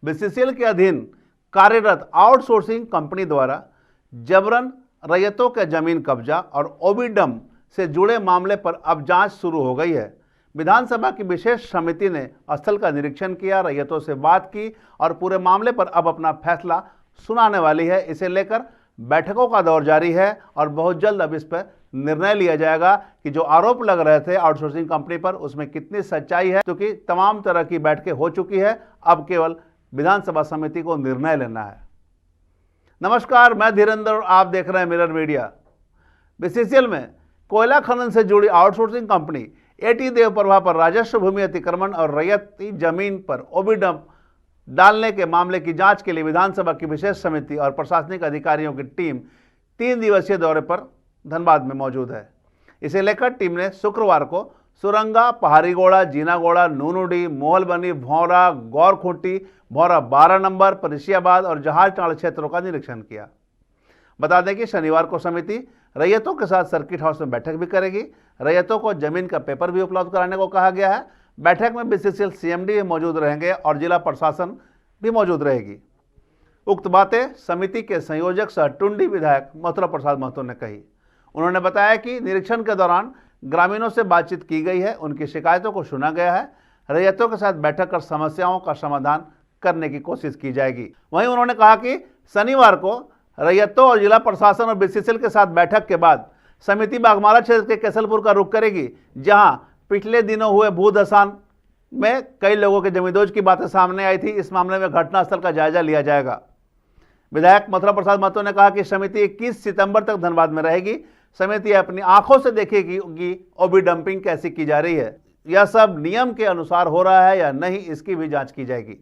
BCCL के अधीन कार्यरत आउटसोर्सिंग कंपनी द्वारा जबरन रैयतों के जमीन कब्जा और ओबीडम से जुड़े मामले पर अब जांच शुरू हो गई है। विधानसभा की विशेष समिति ने स्थल का निरीक्षण किया, रैयतों से बात की और पूरे मामले पर अब अपना फैसला सुनाने वाली है। इसे लेकर बैठकों का दौर जारी है और बहुत जल्द अब इस पर निर्णय लिया जाएगा कि जो आरोप लग रहे थे आउटसोर्सिंग कंपनी पर उसमें कितनी सच्चाई है, क्योंकि तमाम तरह की बैठकें हो चुकी है। अब केवल विधानसभा समिति को निर्णय लेना है। नमस्कार, मैं धीरेन्द्र और आप देख रहे हैं मिरर मीडिया। बीसीसीएल में कोयला खनन से जुड़ी आउटसोर्सिंग कंपनी एटी देवप्रभा पर राजस्व, भूमि अतिक्रमण और रैयती जमीन पर ओबीडम डालने के मामले की जांच के लिए विधानसभा की विशेष समिति और प्रशासनिक अधिकारियों की टीम 3 दिवसीय दौरे पर धनबाद में मौजूद है। इसे लेकर टीम ने शुक्रवार को सुरंगा, पहाड़ीगोड़ा, जीनागोड़ा, नूनुडी, मोहलबनी, भौरा, गौरखूंटी, भौरा 12 नंबर, परिशियाबाद और जहाजटाड़ क्षेत्रों का निरीक्षण किया। बता दें कि शनिवार को समिति रैयतों के साथ सर्किट हाउस में बैठक भी करेगी। रैयतों को जमीन का पेपर भी उपलब्ध कराने को कहा गया है। बैठक में बीसीसीएल सीएमडी भी मौजूद रहेंगे और जिला प्रशासन भी मौजूद रहेगी। उक्त बातें समिति के संयोजक सह टुंडी विधायक मथुरा प्रसाद महतो ने कही। उन्होंने बताया कि निरीक्षण के दौरान ग्रामीणों से बातचीत की गई है, उनकी शिकायतों को सुना गया है। रैयतों के साथ बैठक कर समस्याओं का समाधान करने की कोशिश की जाएगी। वहीं उन्होंने कहा कि शनिवार को रैयतों और जिला प्रशासन और बीसीसीएल के साथ बैठक के बाद समिति बाघमारा क्षेत्र के केसलपुर का रुख करेगी, जहां पिछले दिनों हुए भूधसान में कई लोगों के जमींदोज की बातें सामने आई थी। इस मामले में घटनास्थल का जायजा लिया जाएगा। विधायक मथुरा प्रसाद महतो ने कहा कि समिति 21 सितंबर तक धनबाद में रहेगी। समिति अपनी आंखों से देखेगी कि ओबी डंपिंग कैसी की जा रही है, यह सब नियम के अनुसार हो रहा है या नहीं, इसकी भी जांच की जाएगी।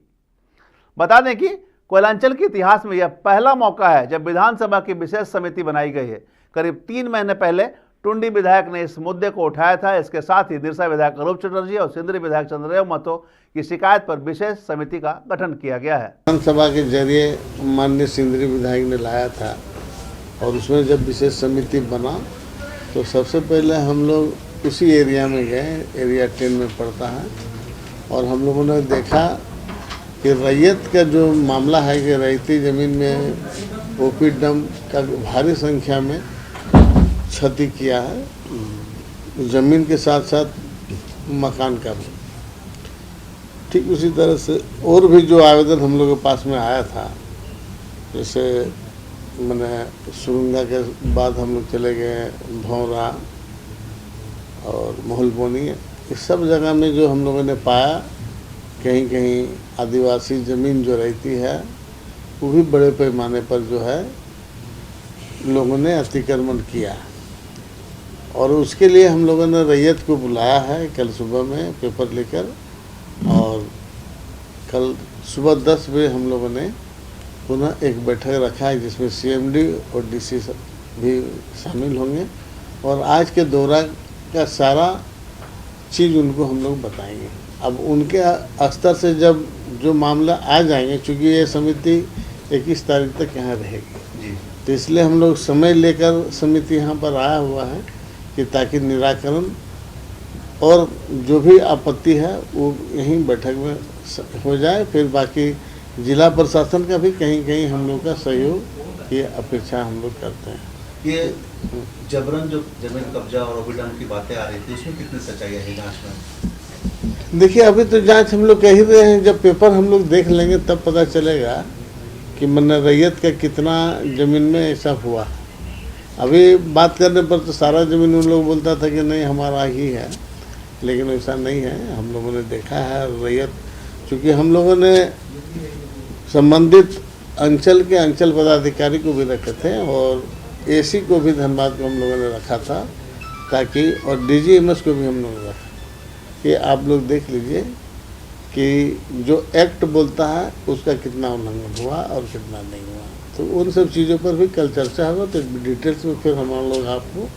बता दें कि कोयलांचल के इतिहास में यह पहला मौका है जब विधानसभा की विशेष समिति बनाई गई है। करीब 3 महीने पहले टुंडी विधायक ने इस मुद्दे को उठाया था। इसके साथ ही दिरसा विधायक अरूप चटर्जी और सिंदरी विधायक चंद्रदेव महतो की शिकायत पर विशेष समिति का गठन किया गया है। विधानसभा के जरिए माननीय सिंदरी विधायक ने लाया था और उसमें जब विशेष समिति बना तो सबसे पहले हम लोग उसी एरिया में गए, एरिया 10 में पड़ता है, और हम लोगों ने देखा कि रैयत का जो मामला है कि रैयती ज़मीन में ओबीडम का भारी संख्या में क्षति किया है, ज़मीन के साथ साथ मकान का भी। ठीक उसी तरह से और भी जो आवेदन हम लोगों के पास में आया था, जैसे मैंने सुरंगा के बाद हम लोग चले गए भौरा और मोहलबनी, इस सब जगह में जो हम लोगों ने पाया कहीं कहीं आदिवासी ज़मीन जो रहती है वो भी बड़े पैमाने पर जो है लोगों ने अतिक्रमण किया, और उसके लिए हम लोगों ने रैयत को बुलाया है कल सुबह में पेपर लेकर, और कल सुबह 10 बजे हम लोगों ने पुनः एक बैठक रखा है जिसमें सीएमडी और डीसी भी शामिल होंगे, और आज के दौरा का सारा चीज़ उनको हम लोग बताएंगे। अब उनके स्तर से जब जो मामला आ जाएंगे, चूँकि ये समिति 21 तारीख तक यहाँ रहेगी, तो इसलिए हम लोग समय लेकर समिति यहाँ पर आया हुआ है कि ताकि निराकरण और जो भी आपत्ति है वो यहीं बैठक में हो जाए। फिर बाकी जिला प्रशासन का भी कहीं कहीं हम लोग का सहयोग की अपेक्षा हम लोग करते हैं। ये जबरन जो जमीन कब्जा और ओबीडम की बातें आ रही थी, उसमें कितनी सच्चाई है जांच में? देखिए, अभी तो जांच हम लोग कह ही रहे हैं, जब पेपर हम लोग देख लेंगे तब पता चलेगा कि मन रैयत का कितना ज़मीन में ऐसा हुआ। अभी बात करने पर तो सारा ज़मीन उन लोग बोलता था कि नहीं हमारा ही है, लेकिन ऐसा नहीं है। हम लोगों ने देखा है रैयत, चूँकि हम लोगों ने संबंधित अंचल के अंचल पदाधिकारी को भी रखे थे और एसी को भी धनबाद को हम लोगों ने रखा था, ताकि और डीजीएमएस को भी हम लोगों ने रखा कि आप लोग देख लीजिए कि जो एक्ट बोलता है उसका कितना उल्लंघन हुआ और कितना नहीं हुआ। तो उन सब चीज़ों पर भी कल चर्चा होगा, तो डिटेल्स में फिर हम लोग आपको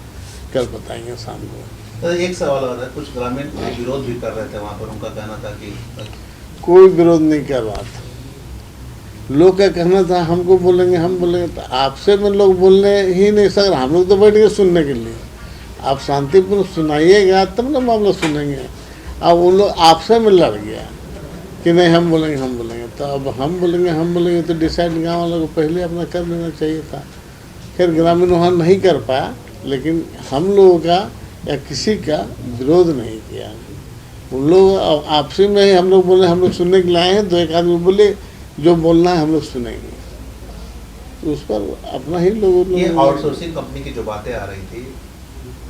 कल बताएंगे शाम को। तो एक सवाल और है, कुछ ग्रामीण विरोध भी कर रहे थे वहाँ पर, उनका कहना था कि कोई विरोध नहीं कर रहा था। लोग का कहना था हमको बोलेंगे, हम बोलेंगे, तो आपसे में लोग बोलने ही नहीं सक रहे। हम लोग तो बैठ गए सुनने के लिए, आप शांतिपूर्ण सुनाइएगा तब ना मामला सुनेंगे। अब उन लोग आपसे में लड़ गया, कि नहीं हम बोलेंगे। तो अब हम बोलेंगे तो डिसाइड गाँव वालों को पहले अपना कर लेना चाहिए था। खैर ग्रामीण वहाँ नहीं कर पाया, लेकिन हम लोगों का या किसी का विरोध नहीं किया। उन लोग आपसी में ही हम लोग बोले, हम लोग सुनने के लिए आए हैं, 2-1 आदमी बोले जो बोलना है हम लोग सुनेंगे, तो उस पर अपना ही लोगों ने। ये आउटसोर्सिंग कंपनी की जो बातें आ रही थी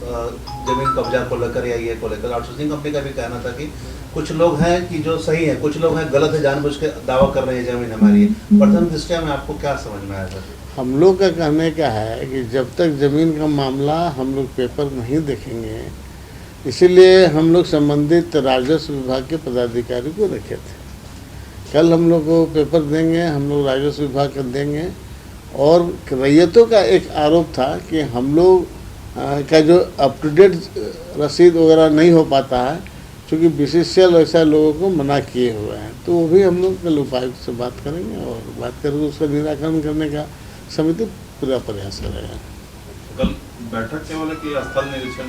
जमीन कब्जा को लेकर या ये को लेकर, आउटसोर्सिंग कंपनी का भी कहना था कि कुछ लोग हैं कि जो सही है, कुछ लोग हैं गलत है, जानबूझ के दावा कर रहे हैं जमीन हमारी है। प्रथम दृष्टया में आपको क्या समझ में आया सर? हम लोग का कहने का है कि जब तक ज़मीन का मामला हम लोग पेपर नहीं देखेंगे, इसीलिए हम लोग संबंधित राजस्व विभाग के पदाधिकारी को रखे थे। कल हम लोग को पेपर देंगे, हम लोग राजस्व विभाग का देंगे। और रैयतों का एक आरोप था कि हम लोग का जो अप टू डेट रसीद वगैरह नहीं हो पाता है, क्योंकि BCCL ऐसा लोगों को मना किए हुए हैं। तो वो भी हम लोग कल उपायुक्त से बात करेंगे और बात करके उसका निराकरण करने का समिति पूरा प्रयास करेगा। कल बैठक केवल है कि स्थल निरीक्षण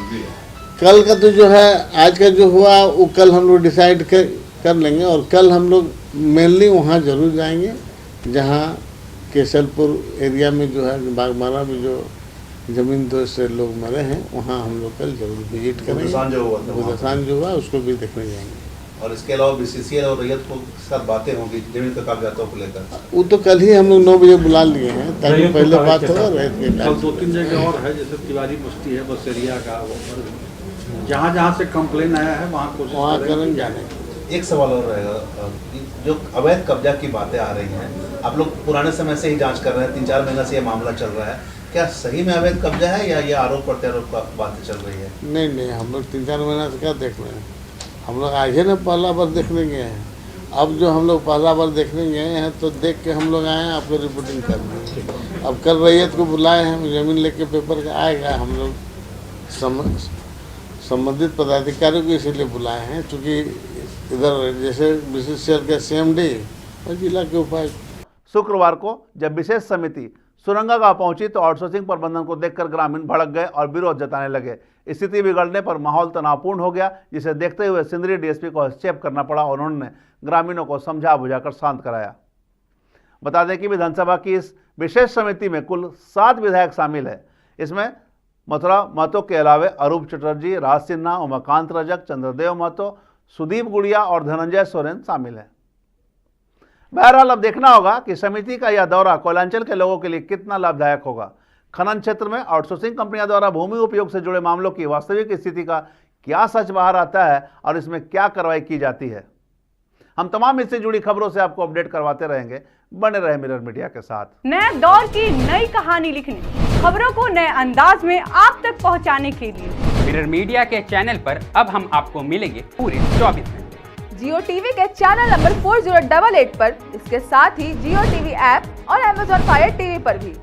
भी है? कल का तो जो है, आज का जो हुआ वो कल हम लोग डिसाइड कर लेंगे। और कल हम लोग मेनली वहाँ जरूर जाएंगे जहाँ केसलपुर एरिया में जो है बागमारा में जो ज़मीन दोष से लोग मरे हैं, वहाँ हम लोग कल जरूर विजिट करेंगे। बुधसान जो हुआ उसको भी देखने जाएंगे। और इसके अलावा BCCL और रैयत को साथ बातें होंगी जमीन के कागजातों को लेकर? वो तो कल ही हम लोग 9 बजे बुला लिए हैं, ताकि पहले बात हो। रैयत के कल 2-3 जगह और है, जैसे तिवारी बस्ती है, बसेरिया का, जहाँ से कंप्लेन आया है वहाँ करेंगे जाने। एक सवाल और रहेगा, जो अवैध कब्जा की बातें आ रही हैं, आप लोग पुराने समय से ही जांच कर रहे हैं, 3-4 महीना से ये मामला चल रहा है, क्या सही में अवैध कब्जा है या ये आरोप प्रत्यारोप का बातें चल रही है? नहीं, हम लोग 3-4 महीना से क्या देख रहे हैं। हम लोग आज ही ना पहला बार देखने गए हैं। अब जो हम लोग पहला बार देखने गए हैं तो देख के हम लोग आए हैं, आपको रिपोर्टिंग करनी। अब कल रैयत को बुलाए हैं, जमीन लेके पेपर का आएगा। हम लोग संबंधित पदाधिकारियों को इसीलिए बुलाए हैं, क्योंकि इधर जैसे BCCL के CMD और जिला के उपायुक्त। शुक्रवार को जब विशेष समिति सुरंगा गांव पहुंची तो आउटसोर्सिंग प्रबंधन को देखकर ग्रामीण भड़क गए और विरोध जताने लगे। स्थिति बिगड़ने पर माहौल तनावपूर्ण हो गया, जिसे देखते हुए सिंदरी DSP को हस्तक्षेप करना पड़ा और उन्होंने ग्रामीणों को समझा बुझाकर शांत कराया। बता दें कि विधानसभा की इस विशेष समिति में कुल 7 विधायक शामिल है। इसमें मथुरा महतो के अलावे अरूप चटर्जी, राज सिन्हा, उमाकांत रजक, चंद्रदेव महतो, सुदीप गुड़िया और धनंजय सोरेन शामिल है। बहरहाल अब देखना होगा कि समिति का यह दौरा कोयलांचल के लोगों के लिए कितना लाभदायक होगा। खनन क्षेत्र में आउटसोर्सिंग कंपनियों द्वारा भूमि उपयोग से जुड़े मामलों की वास्तविक स्थिति का क्या सच बाहर आता है और इसमें क्या कार्रवाई की जाती है। हम तमाम इससे जुड़ी खबरों से आपको अपडेट करवाते रहेंगे। बने रहे मिरर मीडिया के साथ। नए दौर की नई कहानी लिखने, खबरों को नए अंदाज में आप तक पहुंचाने के लिए मिरर मीडिया के चैनल पर अब हम आपको मिलेंगे पूरे 24 घंटे। जियो टीवी के चैनल नंबर 4088 पर, इसके साथ ही जियो टीवी ऐप और Amazon Fire TV पर भी।